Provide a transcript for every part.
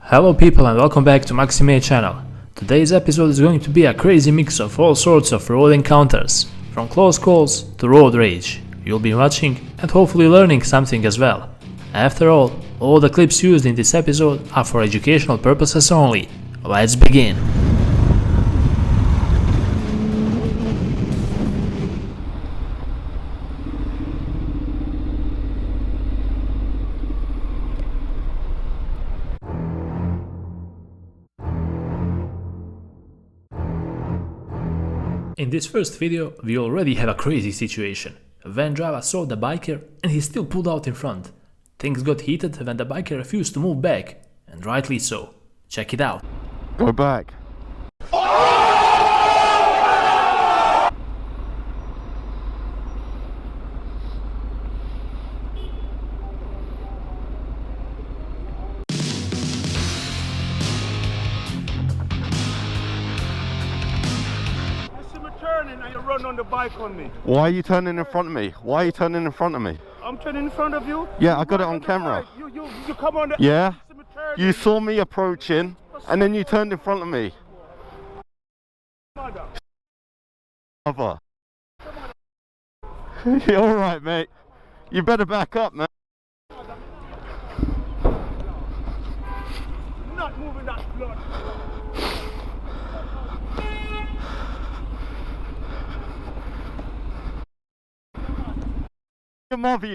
Hello people and welcome back to Maxi channel. Today's episode is going to be a crazy mix of all sorts of road encounters, from close calls to road rage. You'll be watching and hopefully learning something as well. After all the clips used in this episode are for educational purposes only. Let's begin. In this first video, we already have a crazy situation. A van driver saw the biker and he still pulled out in front. Things got heated when the biker refused to move back, and rightly so. Check it out. Go back. And you run on the bike on me. Why are you turning in front of me? Why are you turning in front of me? I'm turning in front of you. Yeah, I got it on camera. You come on the... Yeah? You saw me approaching and then you turned in front of me. Mother. You're alright, mate. You better back up, man. Not moving that blood. Your mother.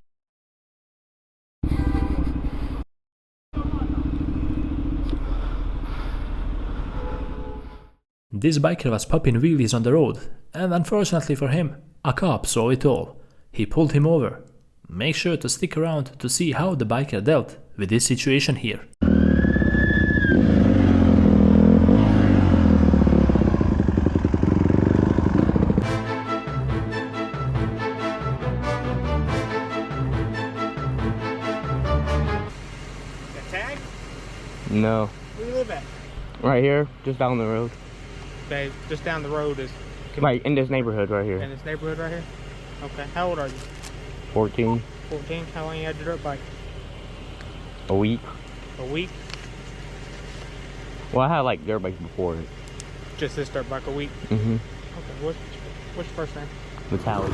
This biker was popping wheelies on the road, and unfortunately for him, a cop saw it all. He pulled him over. Make sure to stick around to see how the biker dealt with this situation here. No. Where you live at? Right here, just down the road. Okay, just down the road is... Right, in this neighborhood right here. In this neighborhood right here? Okay, how old are you? 14. 14? How long you had your dirt bike? A week. A week? Well, I had like dirt bikes before. Just this dirt bike a week? Mm-hmm. Okay, what's your first name? Metallic.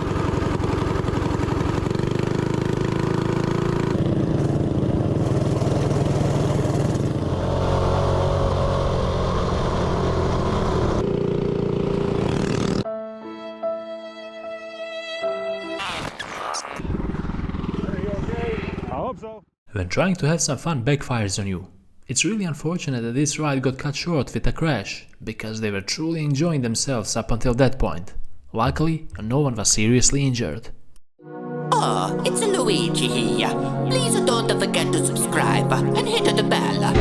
When trying to have some fun backfires on you. It's really unfortunate that this ride got cut short with a crash, because they were truly enjoying themselves up until that point. Luckily, no one was seriously injured. Oh, it's Luigi here. Please don't forget to subscribe and hit the bell.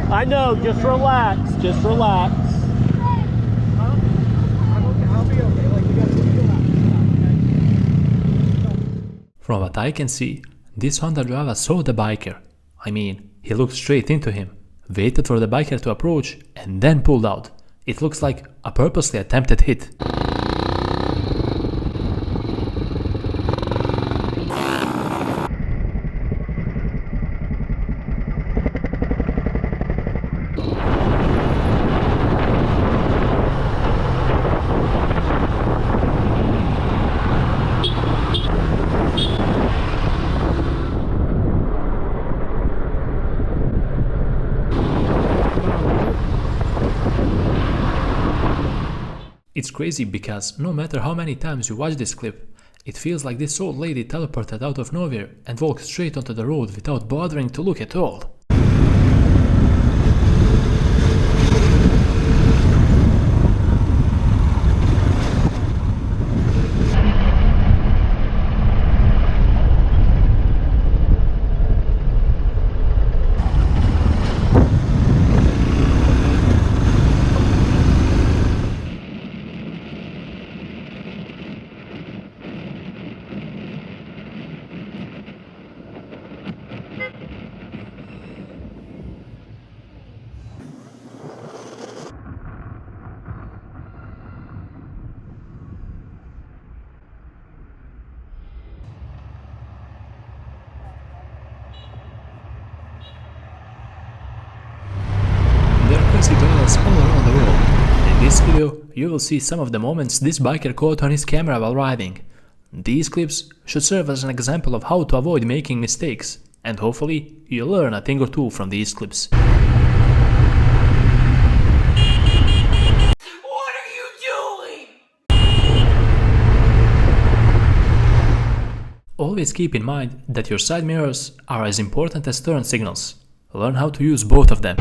I know, just relax, just relax. From what I can see, this Honda driver saw the biker. I mean, he looked straight into him, waited for the biker to approach, and then pulled out. It looks like a purposely attempted hit. It's crazy because no matter how many times you watch this clip, it feels like this old lady teleported out of nowhere and walked straight onto the road without bothering to look at all. Maxi drivers all around the world. In this video, you will see some of the moments this biker caught on his camera while riding. These clips should serve as an example of how to avoid making mistakes, and hopefully you'll learn a thing or two from these clips. Always keep in mind that your side mirrors are as important as turn signals. Learn how to use both of them.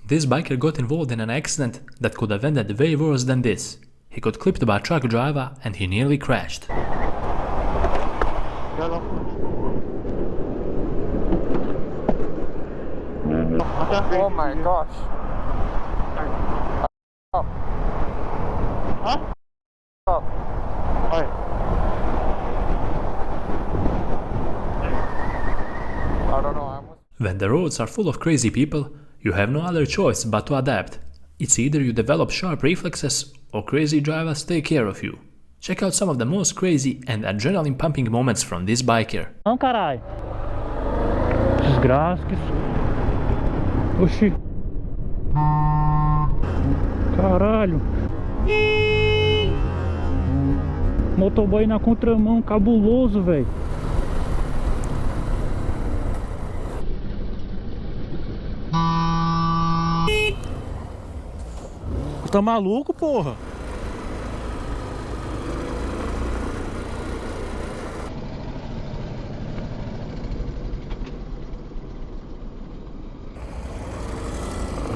This biker got involved in an accident that could have ended way worse than this. He got clipped by a truck driver and he nearly crashed. Oh my gosh. Oh. Huh? Oh. I don't know. When the roads are full of crazy people, you have no other choice but to adapt. It's either you develop sharp reflexes or crazy drivers take care of you. Check out some of the most crazy and adrenaline pumping moments from this biker. Não, caralho. Desgraça que isso. Oxi. Caralho. Motoboy na contramão, cabuloso, velho. Tá maluco, porra?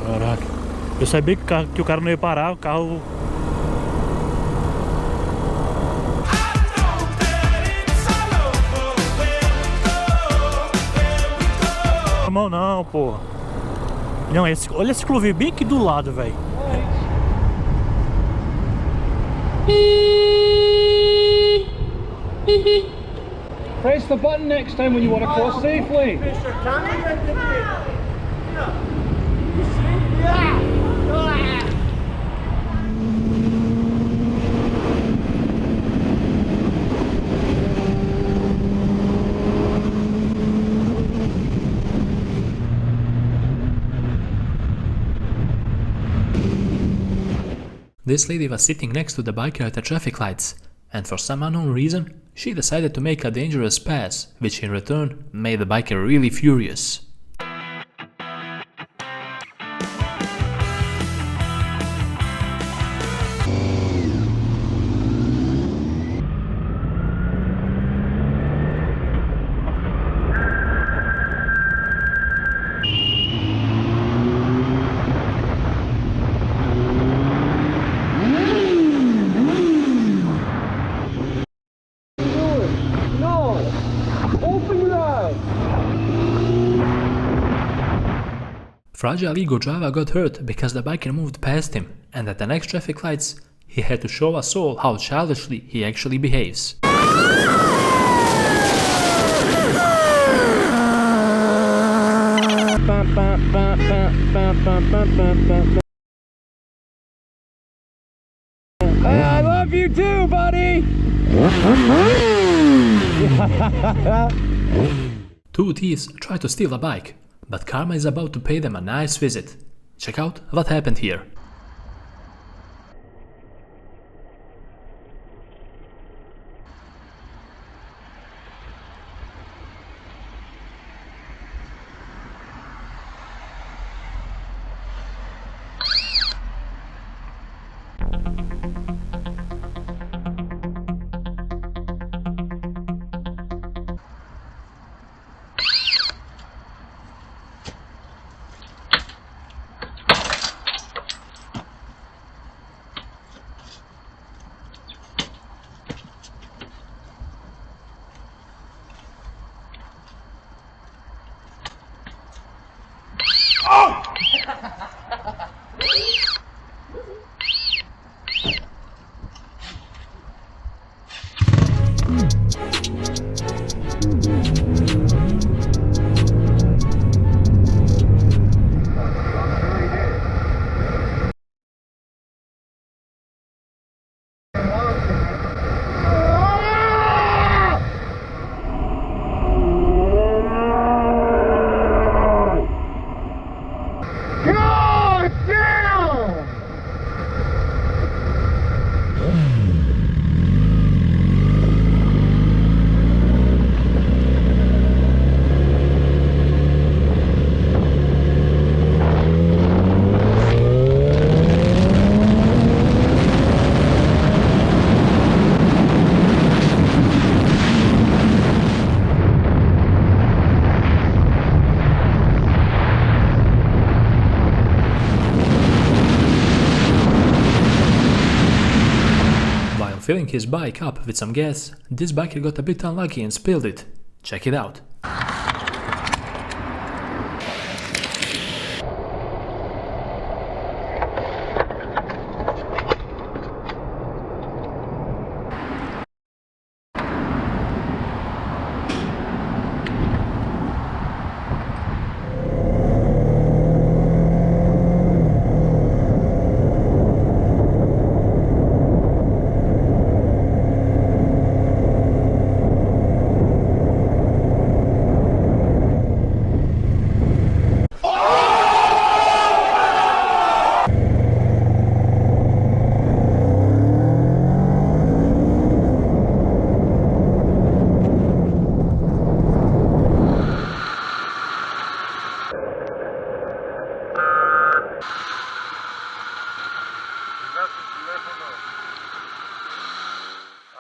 Caraca. Eu sabia que o cara não ia parar, o carro... Não, não, porra. Não, olha esse ciclovia bem aqui do lado, velho. Press the button next time when you want to cross safely. This lady was sitting next to the biker at the traffic lights, and for some unknown reason, she decided to make a dangerous pass, which in return made the biker really furious. Fragile ego driver got hurt because the biker moved past him, and at the next traffic lights, he had to show us all how childishly he actually behaves. Two thieves try to steal a bike, but karma is about to pay them a nice visit. Check out what happened here. Filling his bike up with some gas, this biker got a bit unlucky and spilled it. Check it out.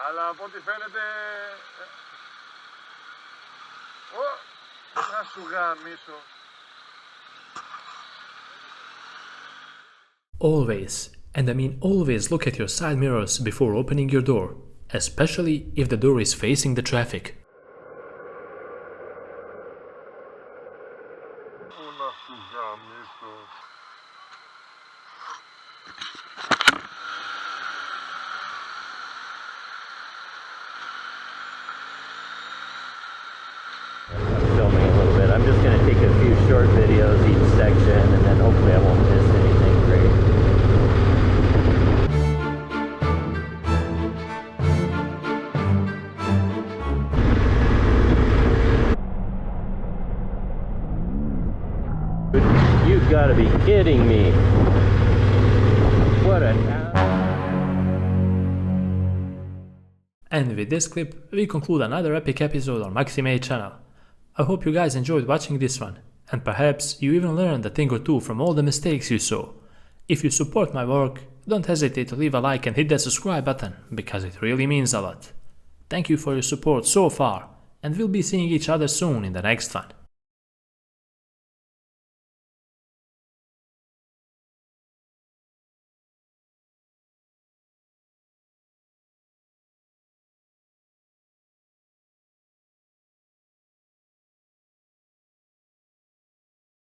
Αλλά από ό,τι φαίνεται... Να σου γαμίσω. Always, and I mean always, look at your side mirrors before opening your door, especially if the door is facing the traffic. Να σου γαμίσω. Filming a little bit. I'm just going to take a few short videos each section, and then hopefully I won't miss anything great. You've got to be kidding me. What an... And with this clip, we conclude another epic episode on Maxi channel. I hope you guys enjoyed watching this one, and perhaps you even learned a thing or two from all the mistakes you saw. If you support my work, don't hesitate to leave a like and hit that subscribe button, because it really means a lot. Thank you for your support so far, and we'll be seeing each other soon in the next one.